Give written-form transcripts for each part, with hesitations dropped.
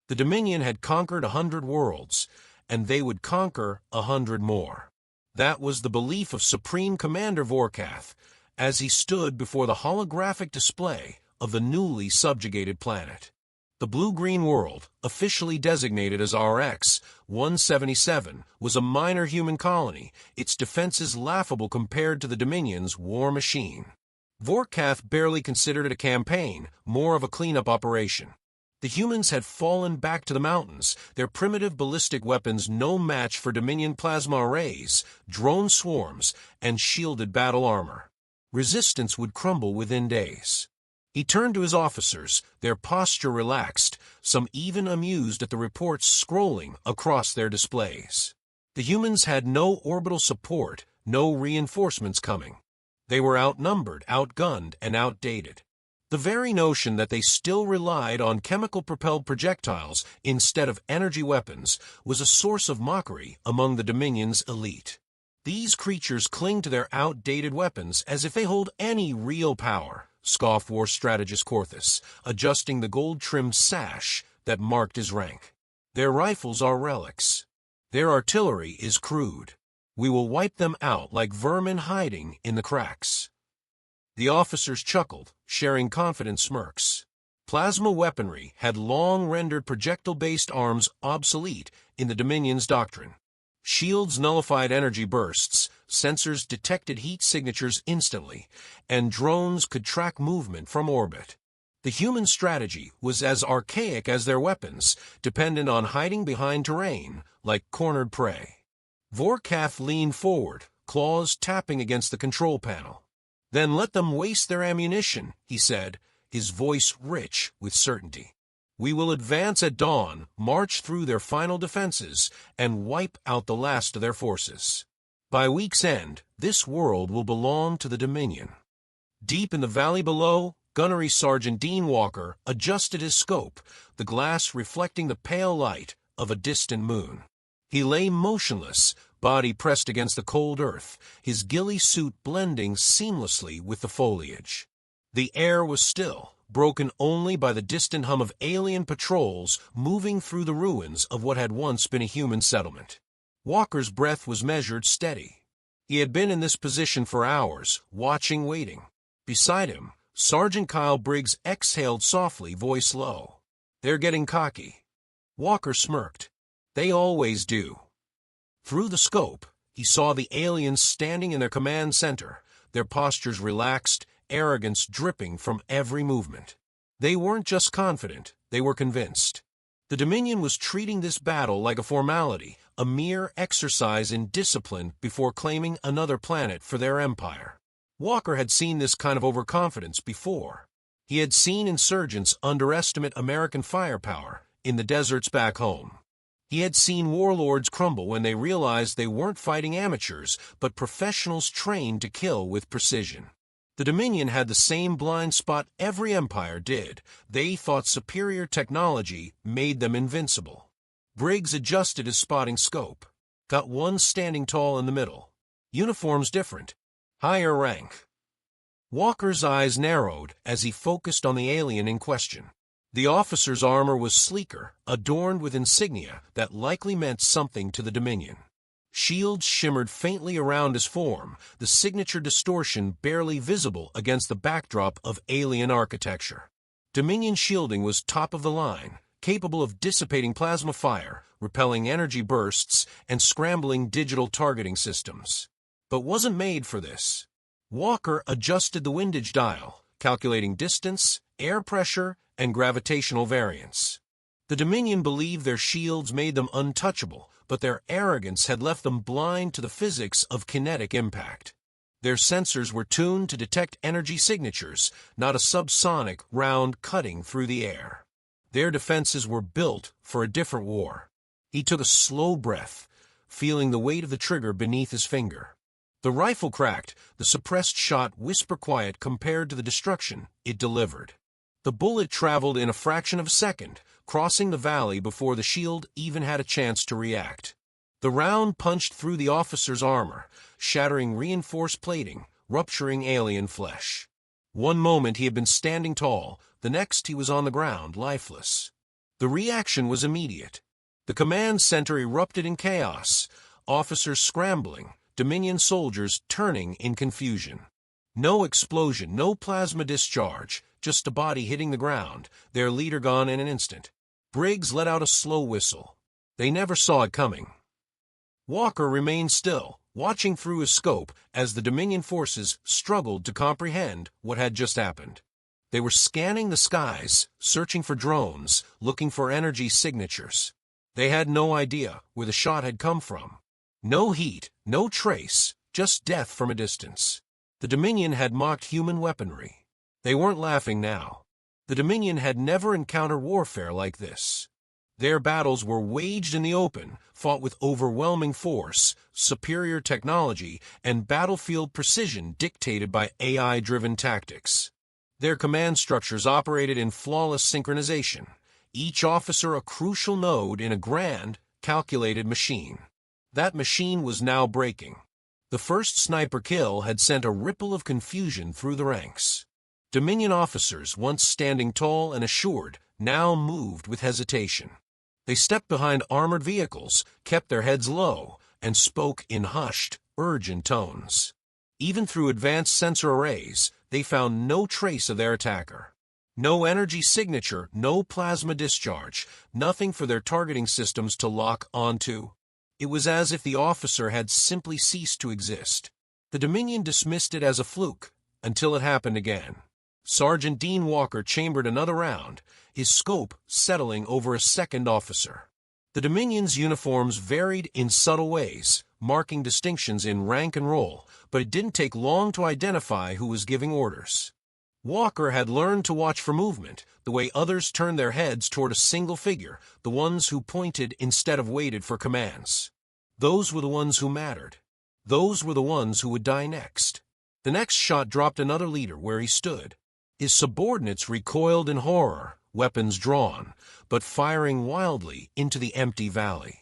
The Dominion had conquered 100 worlds, and they would conquer 100 more. That was the belief of Supreme Commander Vorkath, as he stood before the holographic display of the newly subjugated planet. The blue-green world, officially designated as RX-177, was a minor human colony, its defenses laughable compared to the Dominion's war machine. Vorkath barely considered it a campaign, more of a cleanup operation. The humans had fallen back to the mountains, their primitive ballistic weapons no match for Dominion plasma arrays, drone swarms, and shielded battle armor. Resistance would crumble within days. He turned to his officers, their posture relaxed, some even amused at the reports scrolling across their displays. The humans had no orbital support, no reinforcements coming. They were outnumbered, outgunned, and outdated. The very notion that they still relied on chemical-propelled projectiles instead of energy weapons was a source of mockery among the Dominion's elite. These creatures cling to their outdated weapons as if they hold any real power, scoffed war strategist Korthus, adjusting the gold-trimmed sash that marked his rank. Their rifles are relics. Their artillery is crude. We will wipe them out like vermin hiding in the cracks. The officers chuckled, sharing confident smirks. Plasma weaponry had long rendered projectile-based arms obsolete in the Dominion's doctrine. Shields nullified energy bursts, sensors detected heat signatures instantly, and drones could track movement from orbit. The human strategy was as archaic as their weapons, dependent on hiding behind terrain, like cornered prey. Vorkath leaned forward, claws tapping against the control panel. "Then let them waste their ammunition," he said, his voice rich with certainty. "We will advance at dawn, march through their final defenses, and wipe out the last of their forces. By week's end, this world will belong to the Dominion." Deep in the valley below, Gunnery Sergeant Dean Walker adjusted his scope, the glass reflecting the pale light of a distant moon. He lay motionless, body pressed against the cold earth, his ghillie suit blending seamlessly with the foliage. The air was still, broken only by the distant hum of alien patrols moving through the ruins of what had once been a human settlement. Walker's breath was measured, steady. He had been in this position for hours, watching, waiting. Beside him, Sergeant Kyle Briggs exhaled softly, voice low. "They're getting cocky." Walker smirked. "They always do." Through the scope, he saw the aliens standing in their command center, their postures relaxed, arrogance dripping from every movement. They weren't just confident, they were convinced. The Dominion was treating this battle like a formality, a mere exercise in discipline before claiming another planet for their empire. Walker had seen this kind of overconfidence before. He had seen insurgents underestimate American firepower in the deserts back home. He had seen warlords crumble when they realized they weren't fighting amateurs, but professionals trained to kill with precision. The Dominion had the same blind spot every empire did. They thought superior technology made them invincible. Briggs adjusted his spotting scope. Got one standing tall in the middle. Uniforms different. Higher rank. Walker's eyes narrowed as he focused on the alien in question. The officer's armor was sleeker, adorned with insignia that likely meant something to the Dominion. Shields shimmered faintly around his form, the signature distortion barely visible against the backdrop of alien architecture. Dominion shielding was top of the line, capable of dissipating plasma fire, repelling energy bursts, and scrambling digital targeting systems. But wasn't made for this. Walker adjusted the windage dial, calculating distance, air pressure, and gravitational variance. The Dominion believed their shields made them untouchable, but their arrogance had left them blind to the physics of kinetic impact. Their sensors were tuned to detect energy signatures, not a subsonic round cutting through the air. Their defenses were built for a different war. He took a slow breath, feeling the weight of the trigger beneath his finger. The rifle cracked, the suppressed shot whisper quiet compared to the destruction it delivered. The bullet traveled in a fraction of a second, crossing the valley before the shield even had a chance to react. The round punched through the officer's armor, shattering reinforced plating, rupturing alien flesh. One moment he had been standing tall, the next he was on the ground, lifeless. The reaction was immediate. The command center erupted in chaos, officers scrambling, Dominion soldiers turning in confusion. No explosion, no plasma discharge, just a body hitting the ground, their leader gone in an instant. Briggs let out a slow whistle. They never saw it coming. Walker remained still, watching through his scope as the Dominion forces struggled to comprehend what had just happened. They were scanning the skies, searching for drones, looking for energy signatures. They had no idea where the shot had come from. No heat, no trace, just death from a distance. The Dominion had mocked human weaponry. They weren't laughing now. The Dominion had never encountered warfare like this. Their battles were waged in the open, fought with overwhelming force, superior technology, and battlefield precision dictated by AI-driven tactics. Their command structures operated in flawless synchronization, each officer a crucial node in a grand, calculated machine. That machine was now breaking. The first sniper kill had sent a ripple of confusion through the ranks. Dominion officers, once standing tall and assured, now moved with hesitation. They stepped behind armored vehicles, kept their heads low, and spoke in hushed, urgent tones. Even through advanced sensor arrays, they found no trace of their attacker. No energy signature, no plasma discharge, nothing for their targeting systems to lock onto. It was as if the officer had simply ceased to exist. The Dominion dismissed it as a fluke, until it happened again. Sergeant Dean Walker chambered another round, his scope settling over a second officer. The Dominion's uniforms varied in subtle ways, marking distinctions in rank and role, but it didn't take long to identify who was giving orders. Walker had learned to watch for movement, the way others turned their heads toward a single figure, the ones who pointed instead of waited for commands. Those were the ones who mattered. Those were the ones who would die next. The next shot dropped another leader where he stood. His subordinates recoiled in horror, weapons drawn, but firing wildly into the empty valley.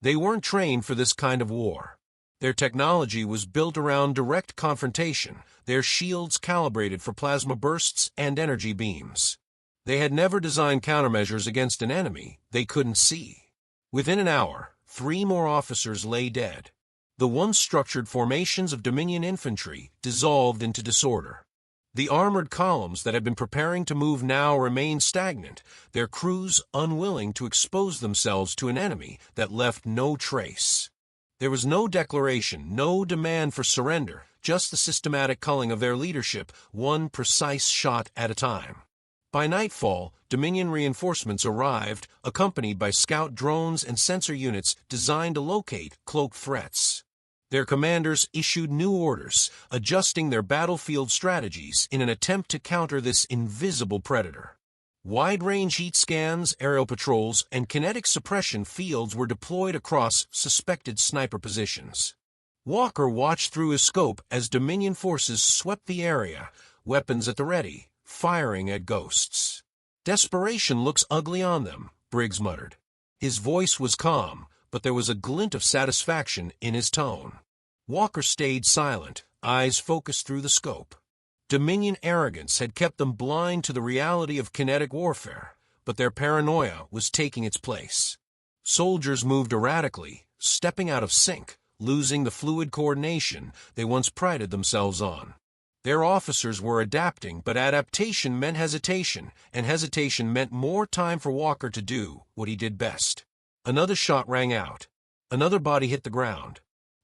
They weren't trained for this kind of war. Their technology was built around direct confrontation, their shields calibrated for plasma bursts and energy beams. They had never designed countermeasures against an enemy they couldn't see. Within an hour, 3 more officers lay dead. The once structured formations of Dominion infantry dissolved into disorder. The armored columns that had been preparing to move now remained stagnant, their crews unwilling to expose themselves to an enemy that left no trace. There was no declaration, no demand for surrender, just the systematic culling of their leadership, one precise shot at a time. By nightfall, Dominion reinforcements arrived, accompanied by scout drones and sensor units designed to locate cloaked threats. Their commanders issued new orders, adjusting their battlefield strategies in an attempt to counter this invisible predator. Wide-range heat scans, aerial patrols, and kinetic suppression fields were deployed across suspected sniper positions. Walker watched through his scope as Dominion forces swept the area, weapons at the ready, firing at ghosts. "Desperation looks ugly on them," Briggs muttered. His voice was calm, but there was a glint of satisfaction in his tone. Walker stayed silent, eyes focused through the scope. Dominion arrogance had kept them blind to the reality of kinetic warfare, but their paranoia was taking its place. Soldiers moved erratically, stepping out of sync, losing the fluid coordination they once prided themselves on. Their officers were adapting, but adaptation meant hesitation, and hesitation meant more time for Walker to do what he did best. Another shot rang out. Another body hit the ground.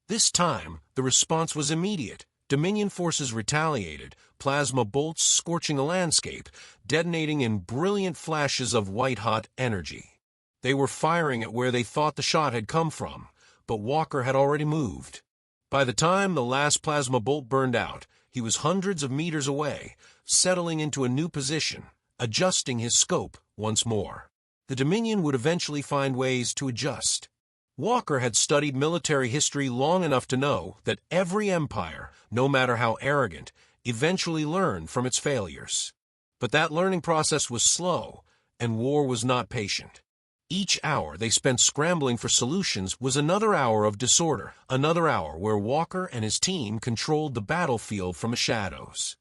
This time, the response was immediate. Dominion forces retaliated, plasma bolts scorching the landscape, detonating in brilliant flashes of white-hot energy. They were firing at where they thought the shot had come from, but Walker had already moved. By the time the last plasma bolt burned out, he was hundreds of meters away, settling into a new position, adjusting his scope once more. The Dominion would eventually find ways to adjust. Walker had studied military history long enough to know that every empire, no matter how arrogant, eventually learned from its failures. But that learning process was slow, and war was not patient. Each hour they spent scrambling for solutions was another hour of disorder, another hour where Walker and his team controlled the battlefield from the shadows.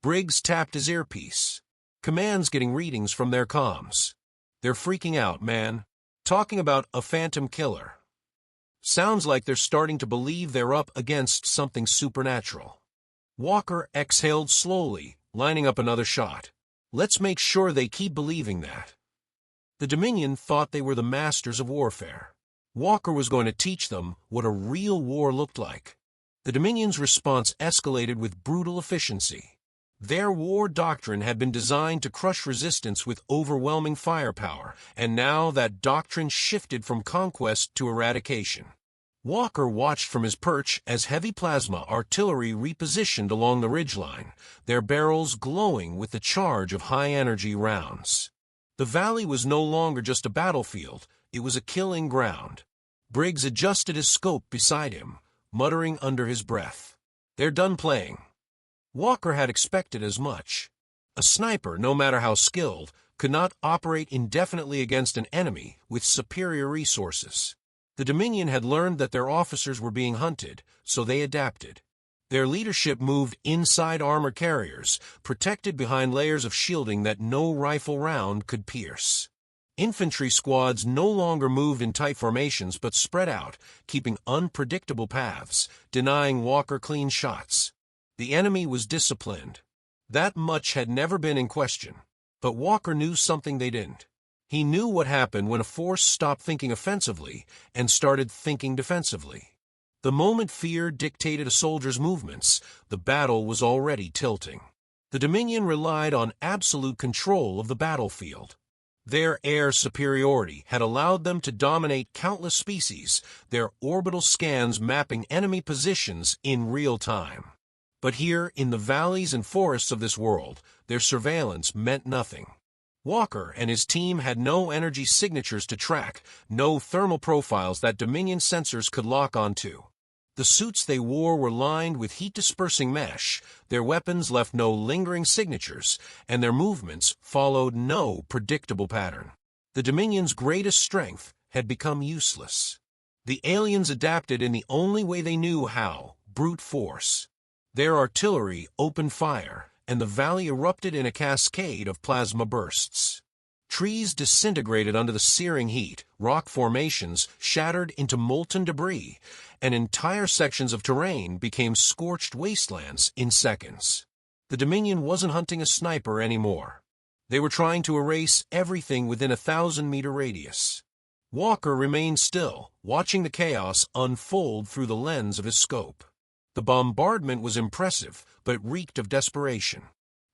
Briggs tapped his earpiece. Commands getting readings from their comms. They're freaking out, man. Talking about a phantom killer. Sounds like they're starting to believe they're up against something supernatural. Walker exhaled slowly, lining up another shot. Let's make sure they keep believing that. The Dominion thought they were the masters of warfare. Walker was going to teach them what a real war looked like. The Dominion's response escalated with brutal efficiency. Their war doctrine had been designed to crush resistance with overwhelming firepower, and now that doctrine shifted from conquest to eradication. Walker watched from his perch as heavy plasma artillery repositioned along the ridgeline, their barrels glowing with the charge of high-energy rounds. The valley was no longer just a battlefield, it was a killing ground. Briggs adjusted his scope beside him, muttering under his breath. They're done playing. Walker had expected as much. A sniper, no matter how skilled, could not operate indefinitely against an enemy with superior resources. The Dominion had learned that their officers were being hunted, so they adapted. Their leadership moved inside armor carriers, protected behind layers of shielding that no rifle round could pierce. Infantry squads no longer moved in tight formations but spread out, keeping unpredictable paths, denying Walker clean shots. The enemy was disciplined. That much had never been in question. But Walker knew something they didn't. He knew what happened when a force stopped thinking offensively and started thinking defensively. The moment fear dictated a soldier's movements, the battle was already tilting. The Dominion relied on absolute control of the battlefield. Their air superiority had allowed them to dominate countless species, their orbital scans mapping enemy positions in real time. But here, in the valleys and forests of this world, their surveillance meant nothing. Walker and his team had no energy signatures to track, no thermal profiles that Dominion sensors could lock onto. The suits they wore were lined with heat-dispersing mesh, their weapons left no lingering signatures, and their movements followed no predictable pattern. The Dominion's greatest strength had become useless. The aliens adapted in the only way they knew how, brute force. Their artillery opened fire, and the valley erupted in a cascade of plasma bursts. Trees disintegrated under the searing heat, rock formations shattered into molten debris, and entire sections of terrain became scorched wastelands in seconds. The Dominion wasn't hunting a sniper anymore. They were trying to erase everything within a 1,000-meter radius. Walker remained still, watching the chaos unfold through the lens of his scope. The bombardment was impressive, but it reeked of desperation.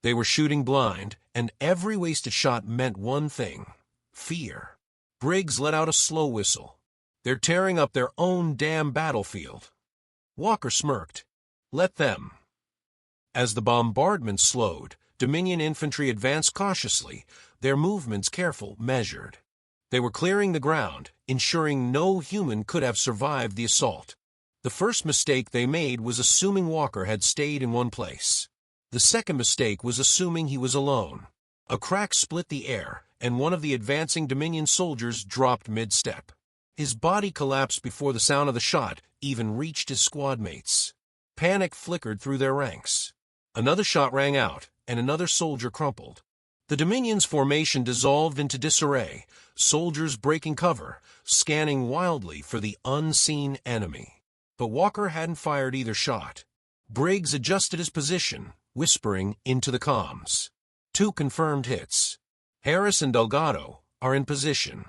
They were shooting blind, and every wasted shot meant one thing: fear. Briggs let out a slow whistle. They're tearing up their own damn battlefield. Walker smirked. Let them. As the bombardment slowed, Dominion infantry advanced cautiously, their movements careful, measured. They were clearing the ground, ensuring no human could have survived the assault. The first mistake they made was assuming Walker had stayed in one place. The second mistake was assuming he was alone. A crack split the air, and one of the advancing Dominion soldiers dropped mid-step. His body collapsed before the sound of the shot even reached his squad mates. Panic flickered through their ranks. Another shot rang out, and another soldier crumpled. The Dominion's formation dissolved into disarray, soldiers breaking cover, scanning wildly for the unseen enemy. But Walker hadn't fired either shot. Briggs adjusted his position, whispering into the comms. 2 confirmed hits. Harris and Delgado are in position.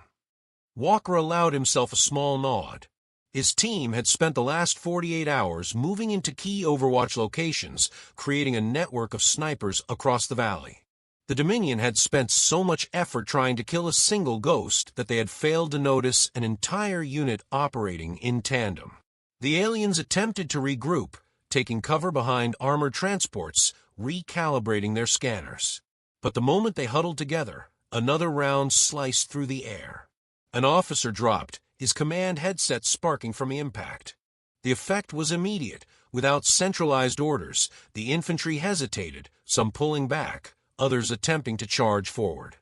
Walker allowed himself a small nod. His team had spent the last 48 hours moving into key Overwatch locations, creating a network of snipers across the valley. The Dominion had spent so much effort trying to kill a single ghost that they had failed to notice an entire unit operating in tandem. The aliens attempted to regroup, taking cover behind armored transports, recalibrating their scanners. But the moment they huddled together, another round sliced through the air. An officer dropped, his command headset sparking from the impact. The effect was immediate. Without centralized orders, the infantry hesitated, some pulling back, others attempting to charge forward.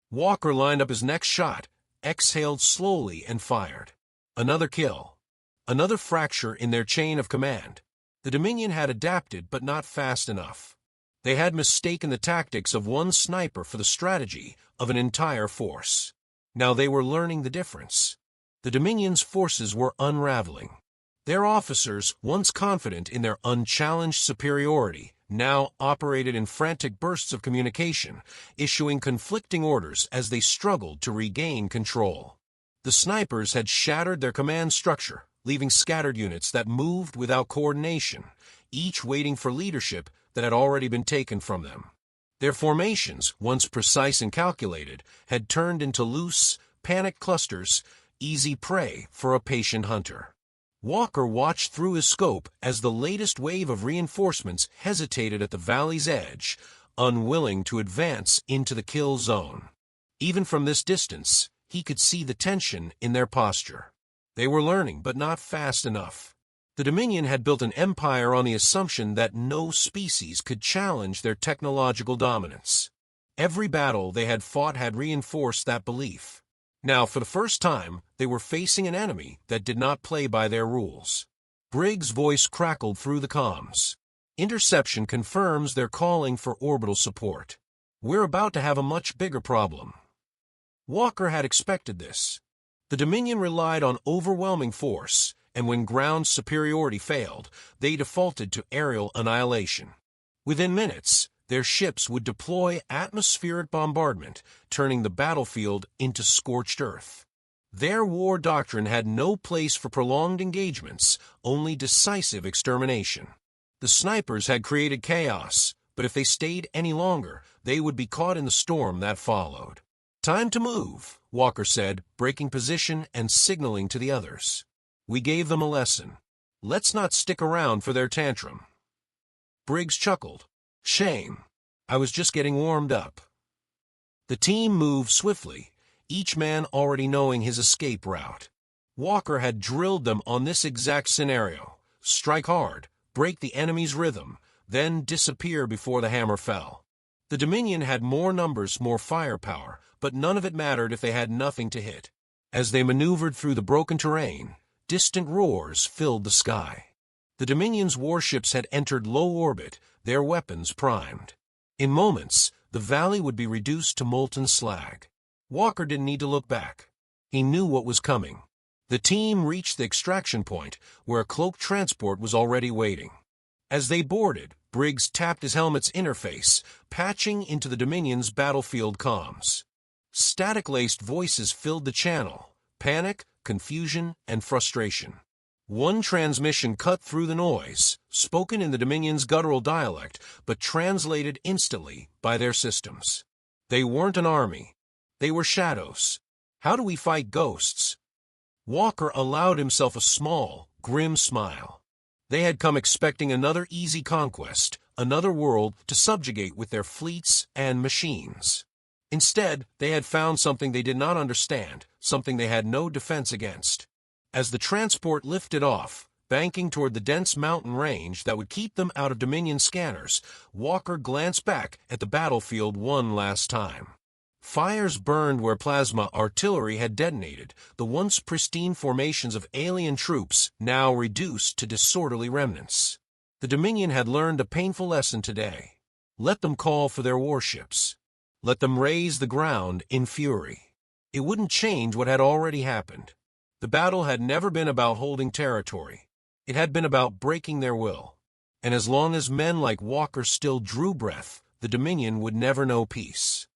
Walker lined up his next shot, exhaled slowly and fired. Another kill. Another fracture in their chain of command. The Dominion had adapted, but not fast enough. They had mistaken the tactics of one sniper for the strategy of an entire force. Now they were learning the difference. The Dominion's forces were unraveling. Their officers, once confident in their unchallenged superiority, now operated in frantic bursts of communication, issuing conflicting orders as they struggled to regain control. The snipers had shattered their command structure, leaving scattered units that moved without coordination, each waiting for leadership that had already been taken from them. Their formations, once precise and calculated, had turned into loose, panicked clusters, easy prey for a patient hunter. Walker watched through his scope as the latest wave of reinforcements hesitated at the valley's edge, unwilling to advance into the kill zone. Even from this distance, he could see the tension in their posture. They were learning, but not fast enough. The Dominion had built an empire on the assumption that no species could challenge their technological dominance. Every battle they had fought had reinforced that belief. Now, for the first time, they were facing an enemy that did not play by their rules. Briggs' voice crackled through the comms. Interception confirms they're calling for orbital support. We're about to have a much bigger problem. Walker had expected this. The Dominion relied on overwhelming force, and when ground superiority failed, they defaulted to aerial annihilation. Within minutes, their ships would deploy atmospheric bombardment, turning the battlefield into scorched earth. Their war doctrine had no place for prolonged engagements, only decisive extermination. The snipers had created chaos, but if they stayed any longer, they would be caught in the storm that followed. "Time to move," Walker said, breaking position and signaling to the others. "We gave them a lesson. Let's not stick around for their tantrum." Briggs chuckled. "Shame. I was just getting warmed up." The team moved swiftly, each man already knowing his escape route. Walker had drilled them on this exact scenario: strike hard, break the enemy's rhythm, then disappear before the hammer fell. The Dominion had more numbers, more firepower, but none of it mattered if they had nothing to hit. As they maneuvered through the broken terrain, distant roars filled the sky. The Dominion's warships had entered low orbit, their weapons primed. In moments, the valley would be reduced to molten slag. Walker didn't need to look back. He knew what was coming. The team reached the extraction point, where a cloaked transport was already waiting. As they boarded, Briggs tapped his helmet's interface, patching into the Dominion's battlefield comms. Static-laced voices filled the channel: panic, confusion, and frustration. One transmission cut through the noise, spoken in the Dominion's guttural dialect, but translated instantly by their systems. They weren't an army. They were shadows. How do we fight ghosts? Walker allowed himself a small, grim smile. They had come expecting another easy conquest, another world to subjugate with their fleets and machines. Instead, they had found something they did not understand, something they had no defense against. As the transport lifted off, banking toward the dense mountain range that would keep them out of Dominion scanners, Walker glanced back at the battlefield one last time. Fires burned where plasma artillery had detonated, the once pristine formations of alien troops now reduced to disorderly remnants. The Dominion had learned a painful lesson today. Let them call for their warships. Let them raise the ground in fury. It wouldn't change what had already happened. The battle had never been about holding territory. It had been about breaking their will. And as long as men like Walker still drew breath, the Dominion would never know peace.